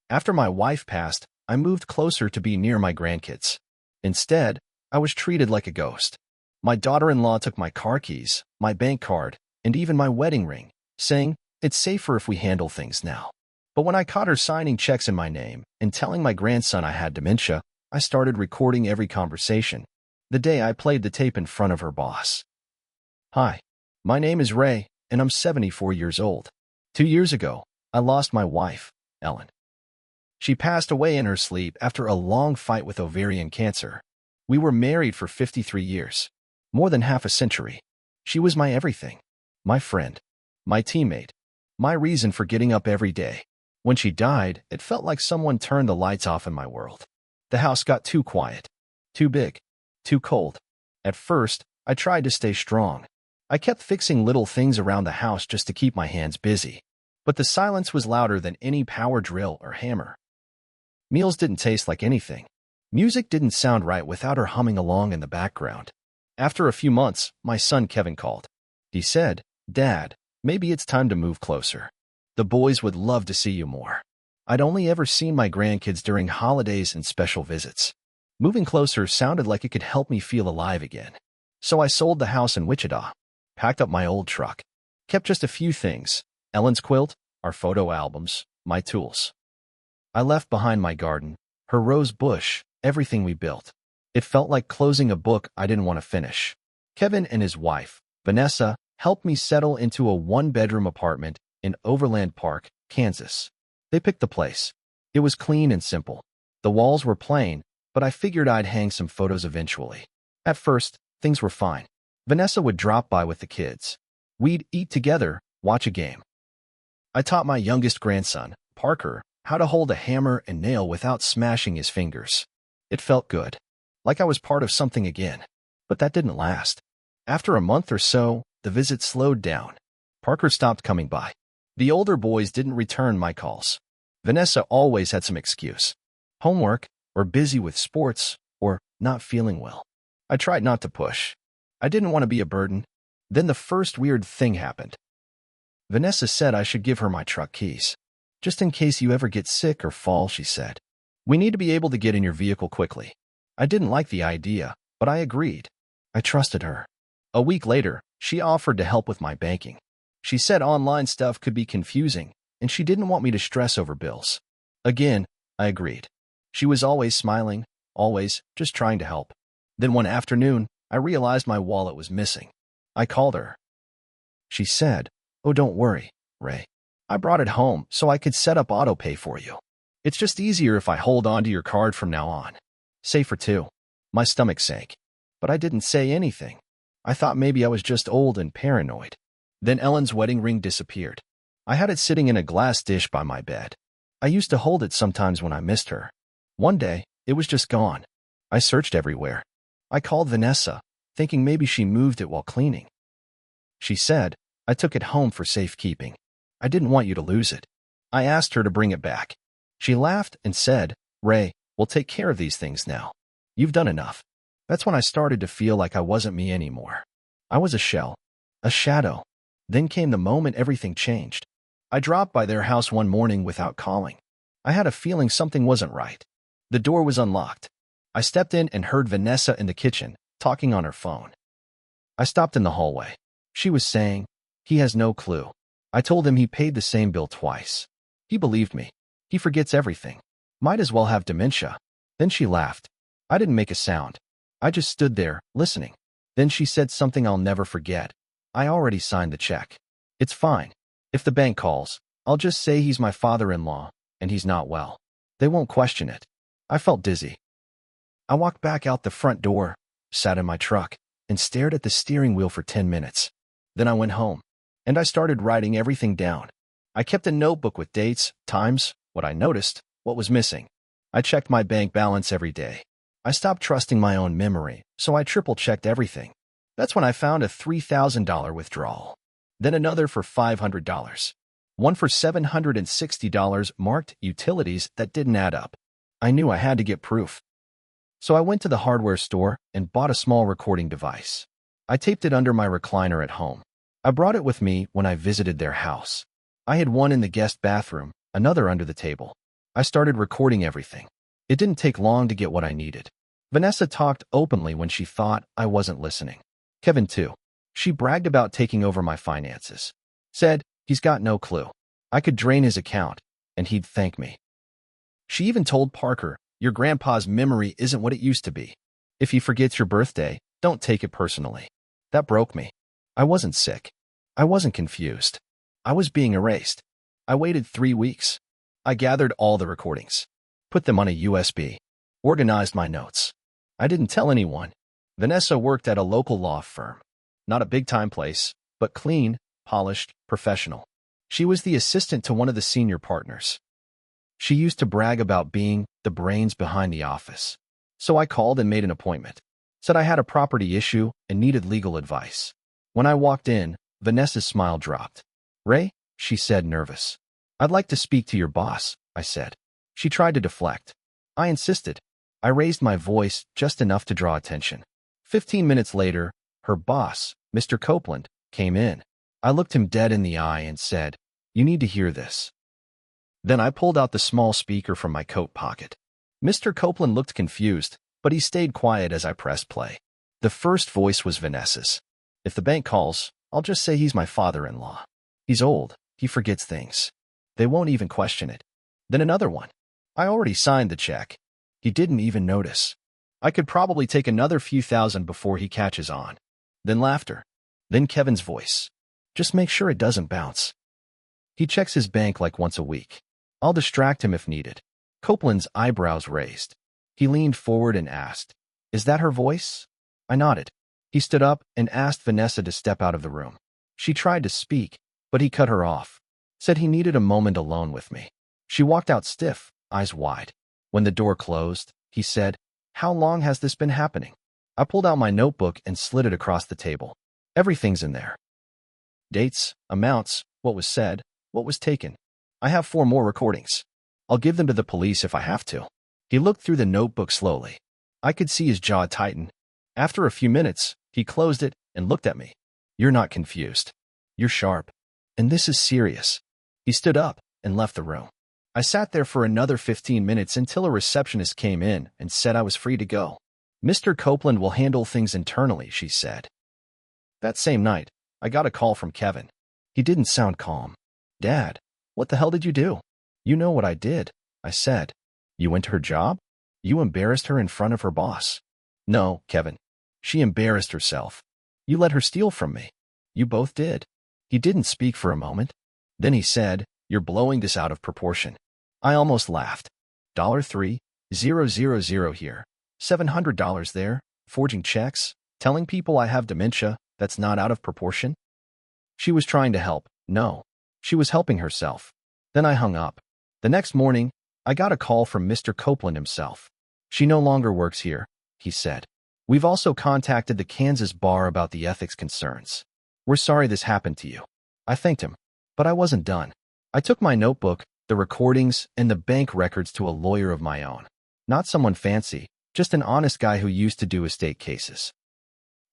After my wife passed, I moved closer to be near my grandkids. Instead, I was treated like a ghost. My daughter-in-law took my car keys, my bank card, and even my wedding ring, saying, "It's safer if we handle things now." But when I caught her signing checks in my name and telling my grandson I had dementia, I started recording every conversation. The day I played the tape in front of her boss. "Hi, my name is Ray, and I'm 74 years old. 2 years ago, I lost my wife, Ellen. She passed away in her sleep after a long fight with ovarian cancer. We were married for 53 years, more than half a century. She was my everything, my friend, my teammate, my reason for getting up every day. When she died, it felt like someone turned the lights off in my world. The house got too quiet, too big, too cold. At first, I tried to stay strong. I kept fixing little things around the house just to keep my hands busy. But the silence was louder than any power drill or hammer. Meals didn't taste like anything. Music didn't sound right without her humming along in the background. After a few months, my son Kevin called. He said, "Dad, maybe it's time to move closer. The boys would love to see you more." I'd only ever seen my grandkids during holidays and special visits. Moving closer sounded like it could help me feel alive again. So I sold the house in Wichita, packed up my old truck, kept just a few things: Ellen's quilt, our photo albums, my tools. I left behind my garden, her rose bush, everything we built. It felt like closing a book I didn't want to finish. Kevin and his wife, Vanessa, helped me settle into a one-bedroom apartment in Overland Park, Kansas. They picked the place. It was clean and simple. The walls were plain, but I figured I'd hang some photos eventually. At first, things were fine. Vanessa would drop by with the kids. We'd eat together, watch a game. I taught my youngest grandson, Parker, how to hold a hammer and nail without smashing his fingers. It felt good, like I was part of something again. But that didn't last. After a month or so, the visit slowed down. Parker stopped coming by. The older boys didn't return my calls. Vanessa always had some excuse: homework, or busy with sports, or not feeling well. I tried not to push. I didn't want to be a burden. Then the first weird thing happened. Vanessa said I should give her my truck keys. "Just in case you ever get sick or fall," she said. "We need to be able to get in your vehicle quickly." I didn't like the idea, but I agreed. I trusted her. A week later, she offered to help with my banking. She said online stuff could be confusing, and she didn't want me to stress over bills. Again, I agreed. She was always smiling, always just trying to help. Then one afternoon, I realized my wallet was missing. I called her. She said, "Oh, don't worry, Ray. I brought it home so I could set up autopay for you. It's just easier if I hold on to your card from now on. Safer too." My stomach sank, but I didn't say anything. I thought maybe I was just old and paranoid. Then Ellen's wedding ring disappeared. I had it sitting in a glass dish by my bed. I used to hold it sometimes when I missed her. One day, it was just gone. I searched everywhere. I called Vanessa, thinking maybe she moved it while cleaning. She said, "I took it home for safekeeping. I didn't want you to lose it." I asked her to bring it back. She laughed and said, "Ray, we'll take care of these things now. You've done enough." That's when I started to feel like I wasn't me anymore. I was a shell, a shadow. Then came the moment everything changed. I dropped by their house one morning without calling. I had a feeling something wasn't right. The door was unlocked. I stepped in and heard Vanessa in the kitchen, talking on her phone. I stopped in the hallway. She was saying, "He has no clue." I told him he paid the same bill twice. He believed me. He forgets everything. Might as well have dementia. Then she laughed. I didn't make a sound. I just stood there, listening. Then she said something I'll never forget. "I already signed the check. It's fine. If the bank calls, I'll just say he's my father-in-law, and he's not well. They won't question it." I felt dizzy. I walked back out the front door, sat in my truck, and stared at the steering wheel for 10 minutes. Then I went home, and I started writing everything down. I kept a notebook with dates, times, what I noticed, what was missing. I checked my bank balance every day. I stopped trusting my own memory, so I triple-checked everything. That's when I found a $3,000 withdrawal. Then another for $500. One for $760 marked utilities that didn't add up. I knew I had to get proof. So I went to the hardware store and bought a small recording device. I taped it under my recliner at home. I brought it with me when I visited their house. I had one in the guest bathroom, another under the table. I started recording everything. It didn't take long to get what I needed. Vanessa talked openly when she thought I wasn't listening. Kevin, too. She bragged about taking over my finances. Said he's got no clue. I could drain his account, and he'd thank me. She even told Parker, your grandpa's memory isn't what it used to be. If he forgets your birthday, don't take it personally. That broke me. I wasn't sick. I wasn't confused. I was being erased. I waited 3 weeks. I gathered all the recordings, put them on a USB, organized my notes. I didn't tell anyone. Vanessa worked at a local law firm. Not a big-time place, but clean, polished, professional. She was the assistant to one of the senior partners. She used to brag about being the brains behind the office. So I called and made an appointment. Said I had a property issue and needed legal advice. When I walked in, Vanessa's smile dropped. Ray, she said, nervous. I'd like to speak to your boss, I said. She tried to deflect. I insisted. I raised my voice just enough to draw attention. 15 minutes later, her boss, Mr. Copeland, came in. I looked him dead in the eye and said, you need to hear this. Then I pulled out the small speaker from my coat pocket. Mr. Copeland looked confused, but he stayed quiet as I pressed play. The first voice was Vanessa's. If the bank calls, I'll just say he's my father-in-law. He's old. He forgets things. They won't even question it. Then another one. I already signed the check. He didn't even notice. I could probably take another few thousand before he catches on. Then laughter. Then Kevin's voice. Just make sure it doesn't bounce. He checks his bank like once a week. I'll distract him if needed. Copeland's eyebrows raised. He leaned forward and asked, is that her voice? I nodded. He stood up and asked Vanessa to step out of the room. She tried to speak, but he cut her off. Said he needed a moment alone with me. She walked out stiff, eyes wide. When the door closed, he said, how long has this been happening? I pulled out my notebook and slid it across the table. Everything's in there. Dates, amounts, what was said, what was taken. I have 4 more recordings. I'll give them to the police if I have to. He looked through the notebook slowly. I could see his jaw tighten. After a few minutes, he closed it and looked at me. You're not confused. You're sharp. And this is serious. He stood up and left the room. I sat there for another 15 minutes until a receptionist came in and said I was free to go. Mr. Copeland will handle things internally, she said. That same night, I got a call from Kevin. He didn't sound calm. Dad, what the hell did you do? You know what I did, I said. You went to her job? You embarrassed her in front of her boss. No, Kevin. She embarrassed herself. You let her steal from me. You both did. He didn't speak for a moment. Then he said, you're blowing this out of proportion. I almost laughed. $3,000 here, $700 there, forging checks, telling people I have dementia, that's not out of proportion? She was trying to help. No, she was helping herself. Then I hung up. The next morning, I got a call from Mr. Copeland himself. She no longer works here, he said. We've also contacted the Kansas bar about the ethics concerns. We're sorry this happened to you. I thanked him, but I wasn't done. I took my notebook, the recordings, and the bank records to a lawyer of my own. Not someone fancy, just an honest guy who used to do estate cases.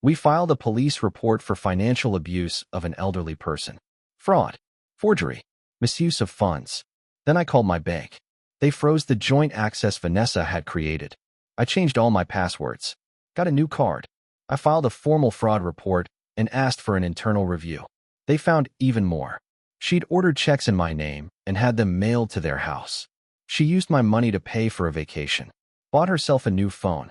We filed a police report for financial abuse of an elderly person. Fraud, forgery, misuse of funds. Then I called my bank. They froze the joint access Vanessa had created. I changed all my passwords. Got a new card. I filed a formal fraud report and asked for an internal review. They found even more. She'd ordered checks in my name and had them mailed to their house. She used my money to pay for a vacation. Bought herself a new phone.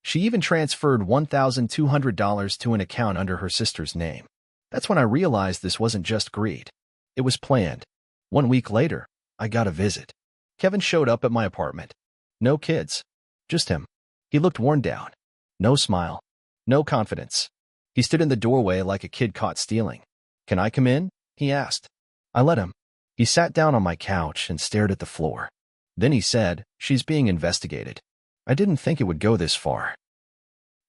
She even transferred $1,200 to an account under her sister's name. That's when I realized this wasn't just greed. It was planned. 1 week later, I got a visit. Kevin showed up at my apartment. No kids. Just him. He looked worn down. No smile. No confidence. He stood in the doorway like a kid caught stealing. Can I come in? He asked. I let him. He sat down on my couch and stared at the floor. Then he said, she's being investigated. I didn't think it would go this far.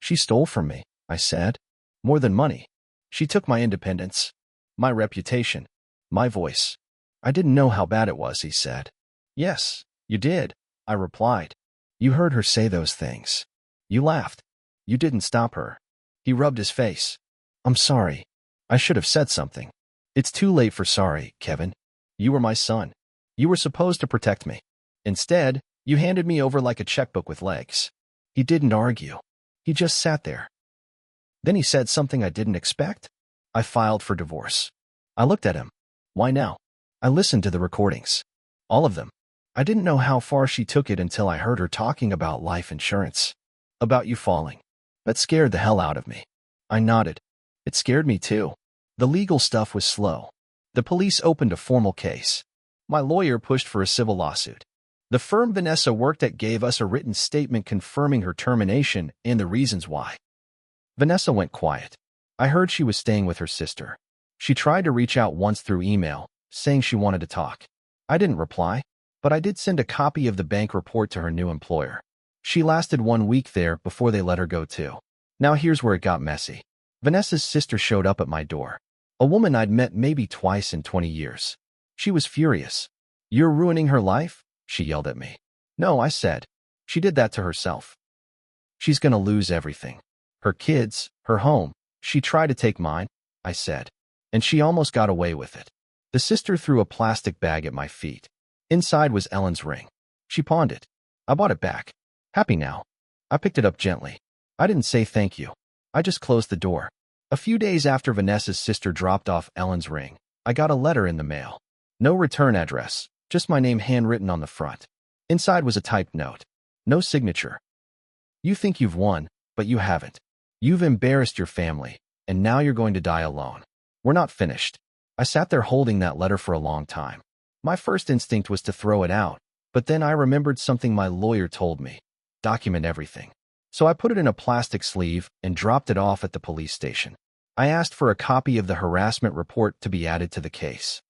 She stole from me, I said. More than money. She took my independence, my reputation, my voice. I didn't know how bad it was, he said. Yes, you did, I replied. You heard her say those things. You laughed. You didn't stop her. He rubbed his face. I'm sorry. I should have said something. It's too late for sorry, Kevin. You were my son. You were supposed to protect me. Instead, you handed me over like a checkbook with legs. He didn't argue. He just sat there. Then he said something I didn't expect. I filed for divorce. I looked at him. Why now? I listened to the recordings. All of them. I didn't know how far she took it until I heard her talking about life insurance. About you falling. That scared the hell out of me. I nodded. It scared me too. The legal stuff was slow. The police opened a formal case. My lawyer pushed for a civil lawsuit. The firm Vanessa worked at gave us a written statement confirming her termination and the reasons why. Vanessa went quiet. I heard she was staying with her sister. She tried to reach out once through email, saying she wanted to talk. I didn't reply, but I did send a copy of the bank report to her new employer. She lasted 1 week there before they let her go too. Now here's where it got messy. Vanessa's sister showed up at my door. A woman I'd met maybe twice in 20 years. She was furious. "You're ruining her life?" she yelled at me. "No," I said. "She did that to herself. She's gonna lose everything. Her kids, her home. She tried to take mine," I said. "And she almost got away with it." The sister threw a plastic bag at my feet. Inside was Ellen's ring. She pawned it. I bought it back. Happy now. I picked it up gently. I didn't say thank you. I just closed the door. A few days after Vanessa's sister dropped off Ellen's ring, I got a letter in the mail. No return address, just my name handwritten on the front. Inside was a typed note. No signature. "You think you've won, but you haven't. You've embarrassed your family, and now you're going to die alone. We're not finished." I sat there holding that letter for a long time. My first instinct was to throw it out, but then I remembered something my lawyer told me. Document everything. So I put it in a plastic sleeve and dropped it off at the police station. I asked for a copy of the harassment report to be added to the case.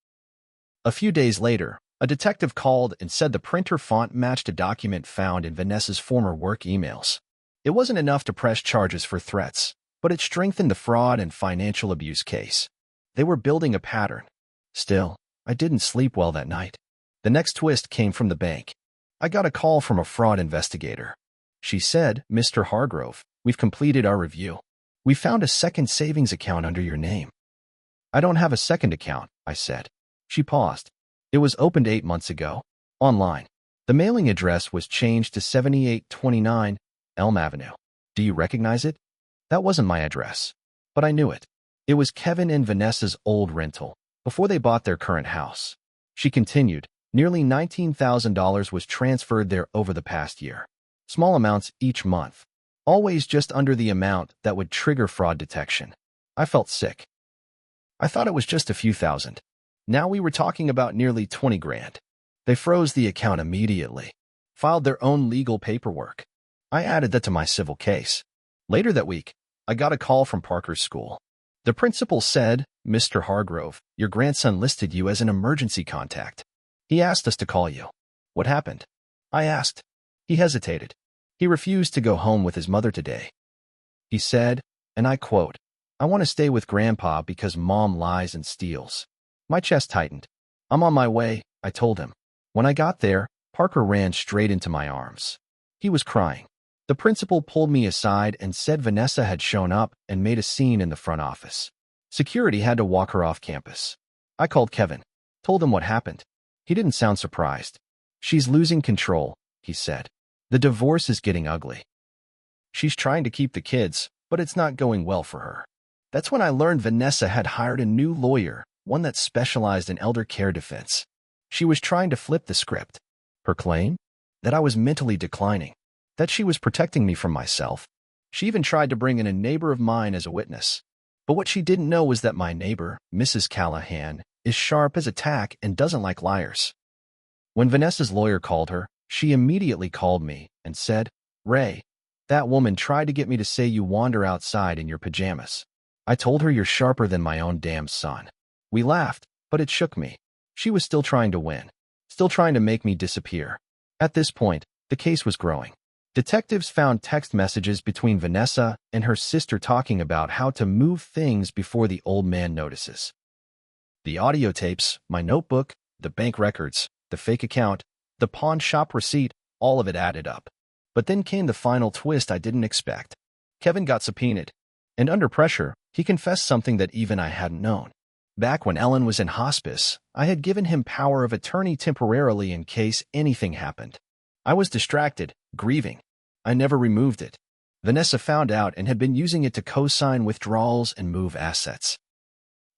A few days later, a detective called and said the printer font matched a document found in Vanessa's former work emails. It wasn't enough to press charges for threats, but it strengthened the fraud and financial abuse case. They were building a pattern. Still, I didn't sleep well that night. The next twist came from the bank. I got a call from a fraud investigator. She said, "Mr. Hargrove, we've completed our review. We found a second savings account under your name." "I don't have a second account," I said. She paused. "It was opened 8 months ago. Online. The mailing address was changed to 7829 Elm Avenue. Do you recognize it?" That wasn't my address, but I knew it. It was Kevin and Vanessa's old rental, before they bought their current house. She continued, "Nearly $19,000 was transferred there over the past year. Small amounts each month. Always just under the amount that would trigger fraud detection." I felt sick. I thought it was just a few thousand. Now we were talking about nearly 20 grand. They froze the account immediately. Filed their own legal paperwork. I added that to my civil case. Later that week, I got a call from Parker's school. The principal said, "Mr. Hargrove, your grandson listed you as an emergency contact. He asked us to call you." "What happened?" I asked. He hesitated. He refused to go home with his mother today. He said, and I quote, "I want to stay with Grandpa because Mom lies and steals." My chest tightened. "I'm on my way," I told him. When I got there, Parker ran straight into my arms. He was crying. The principal pulled me aside and said Vanessa had shown up and made a scene in the front office. Security had to walk her off campus. I called Kevin, told him what happened. He didn't sound surprised. "She's losing control," he said. "The divorce is getting ugly. She's trying to keep the kids, but it's not going well for her." That's when I learned Vanessa had hired a new lawyer, one that specialized in elder care defense. She was trying to flip the script. Her claim? That I was mentally declining. That she was protecting me from myself. She even tried to bring in a neighbor of mine as a witness. But what she didn't know was that my neighbor, Mrs. Callahan, is sharp as a tack and doesn't like liars. When Vanessa's lawyer called her, she immediately called me and said, "Ray, that woman tried to get me to say you wander outside in your pajamas." I told her, "You're sharper than my own damn son." We laughed, but it shook me. She was still trying to win. Still trying to make me disappear. At this point, the case was growing. Detectives found text messages between Vanessa and her sister talking about how to move things before the old man notices. The audio tapes, my notebook, the bank records, the fake account, the pawn shop receipt, all of it added up. But then came the final twist I didn't expect. Kevin got subpoenaed. And under pressure, he confessed something that even I hadn't known. Back when Ellen was in hospice, I had given him power of attorney temporarily in case anything happened. I was distracted, grieving. I never removed it. Vanessa found out and had been using it to co-sign withdrawals and move assets.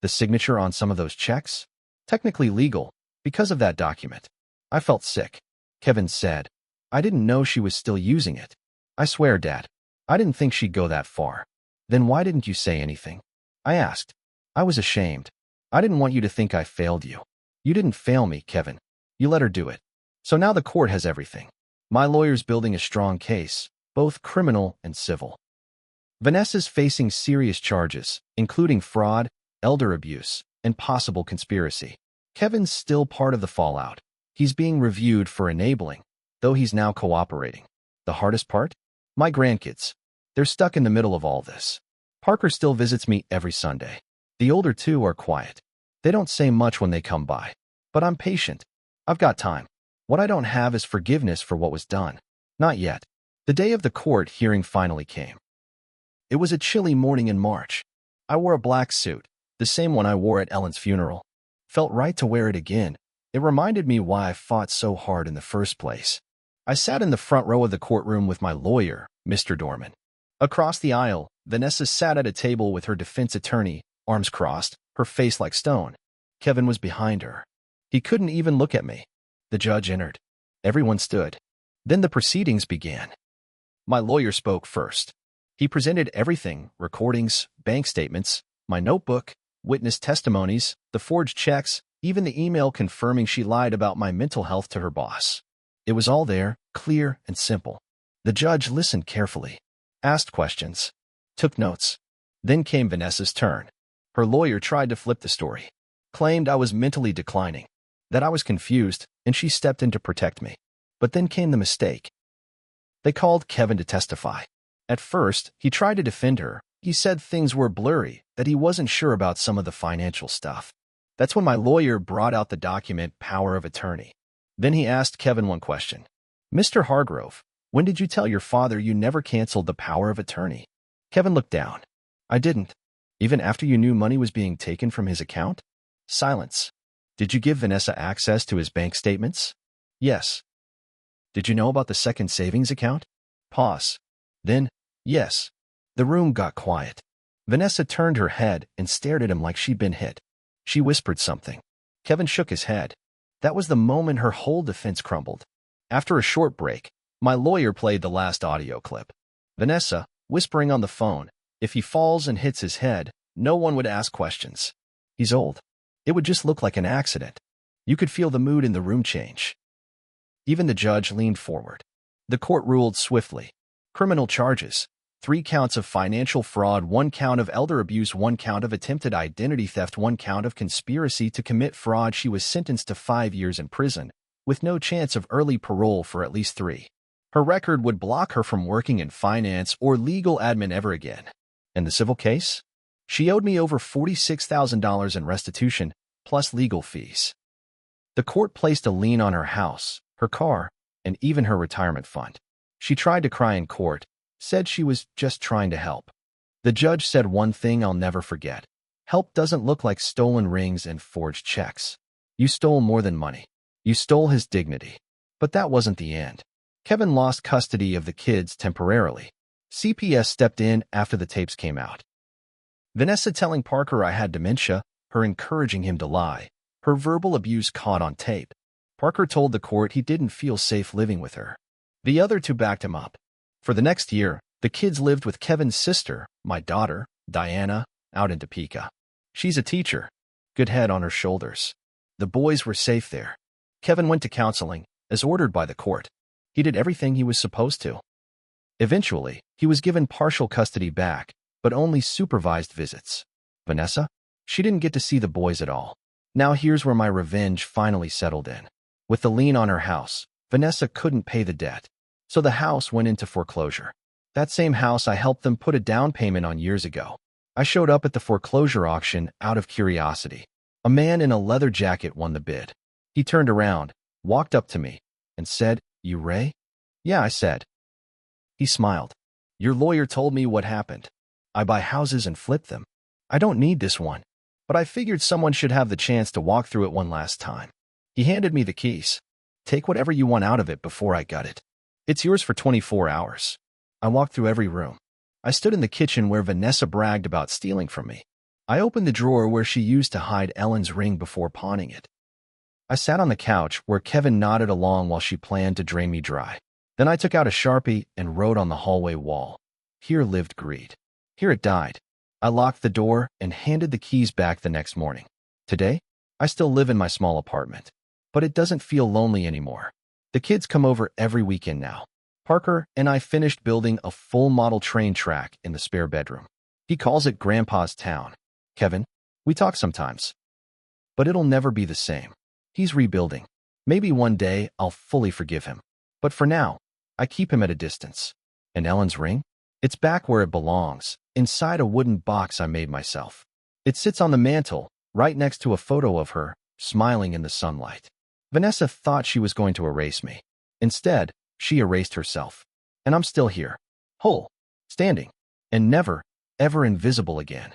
The signature on some of those checks? Technically legal, because of that document. I felt sick. Kevin said, I didn't know she was still using it. I swear, Dad, I didn't think she'd go that far. Then why didn't you say anything? I asked. I was ashamed. I didn't want you to think I failed you. You didn't fail me, Kevin. You let her do it. So now the court has everything. My lawyer's building a strong case, both criminal and civil. Vanessa's facing serious charges, including fraud, elder abuse, and possible conspiracy. Kevin's still part of the fallout. He's being reviewed for enabling, though he's now cooperating. The hardest part? My grandkids. They're stuck in the middle of all this. Parker still visits me every Sunday. The older two are quiet. They don't say much when they come by. But I'm patient. I've got time. What I don't have is forgiveness for what was done. Not yet. The day of the court hearing finally came. It was a chilly morning in March. I wore a black suit, the same one I wore at Ellen's funeral. Felt right to wear it again. It reminded me why I fought so hard in the first place. I sat in the front row of the courtroom with my lawyer, Mr. Dorman. Across the aisle, Vanessa sat at a table with her defense attorney, arms crossed, her face like stone. Kevin was behind her. He couldn't even look at me. The judge entered. Everyone stood. Then the proceedings began. My lawyer spoke first. He presented everything, recordings, bank statements, my notebook, witness testimonies, the forged checks, even the email confirming she lied about my mental health to her boss. It was all there, clear and simple. The judge listened carefully, asked questions, took notes. Then came Vanessa's turn. Her lawyer tried to flip the story, claimed I was mentally declining, that I was confused, and she stepped in to protect me. But then came the mistake. They called Kevin to testify. At first, he tried to defend her. He said things were blurry, that he wasn't sure about some of the financial stuff. That's when my lawyer brought out the document power of attorney. Then he asked Kevin one question. Mr. Hargrove, when did you tell your father you never canceled the power of attorney? Kevin looked down. I didn't. Even after you knew money was being taken from his account? Silence. Did you give Vanessa access to his bank statements? Yes. Did you know about the second savings account? Pause. Then, yes. The room got quiet. Vanessa turned her head and stared at him like she'd been hit. She whispered something. Kevin shook his head. That was the moment her whole defense crumbled. After a short break, my lawyer played the last audio clip. Vanessa, whispering on the phone, if he falls and hits his head, no one would ask questions. He's old. It would just look like an accident. You could feel the mood in the room change. Even the judge leaned forward. The court ruled swiftly. Criminal charges. 3 counts of financial fraud, 1 count of elder abuse, 1 count of attempted identity theft, 1 count of conspiracy to commit fraud. She was sentenced to 5 years in prison, with no chance of early parole for at least 3. Her record would block her from working in finance or legal admin ever again. And the civil case? She owed me over $46,000 in restitution, plus legal fees. The court placed a lien on her house, her car, and even her retirement fund. She tried to cry in court, said she was just trying to help. The judge said one thing I'll never forget. Help doesn't look like stolen rings and forged checks. You stole more than money. You stole his dignity. But that wasn't the end. Kevin lost custody of the kids temporarily. CPS stepped in after the tapes came out. Vanessa telling Parker I had dementia, her encouraging him to lie, her verbal abuse caught on tape. Parker told the court he didn't feel safe living with her. The other two backed him up. For the next year, the kids lived with Kevin's sister, my daughter, Diana, out in Topeka. She's a teacher. Good head on her shoulders. The boys were safe there. Kevin went to counseling, as ordered by the court. He did everything he was supposed to. Eventually, he was given partial custody back, but only supervised visits. Vanessa? She didn't get to see the boys at all. Now here's where my revenge finally settled in. With the lien on her house, Vanessa couldn't pay the debt, so the house went into foreclosure. That same house I helped them put a down payment on years ago. I showed up at the foreclosure auction out of curiosity. A man in a leather jacket won the bid. He turned around, walked up to me, and said, "You Ray?" "Yeah," I said. He smiled. "Your lawyer told me what happened. I buy houses and flip them. I don't need this one. but I figured someone should have the chance to walk through it one last time. He handed me the keys. Take whatever you want out of it before I gut it. It's yours for 24 hours. I walked through every room. I stood in the kitchen where Vanessa bragged about stealing from me. I opened the drawer where she used to hide Ellen's ring before pawning it. I sat on the couch where Kevin nodded along while she planned to drain me dry. Then I took out a Sharpie and wrote on the hallway wall, "Here lived greed. Here it died." I locked the door and handed the keys back the next morning. Today, I still live in my small apartment, but it doesn't feel lonely anymore. The kids come over every weekend now. Parker and I finished building a full model train track in the spare bedroom. He calls it Grandpa's town. Kevin, we talk sometimes, but it'll never be the same. He's rebuilding. Maybe one day I'll fully forgive him. But for now, I keep him at a distance. And Ellen's ring? It's back where it belongs, inside a wooden box I made myself. It sits on the mantel, right next to a photo of her, smiling in the sunlight. Vanessa thought she was going to erase me. Instead, she erased herself. And I'm still here, whole, standing, and never, ever invisible again.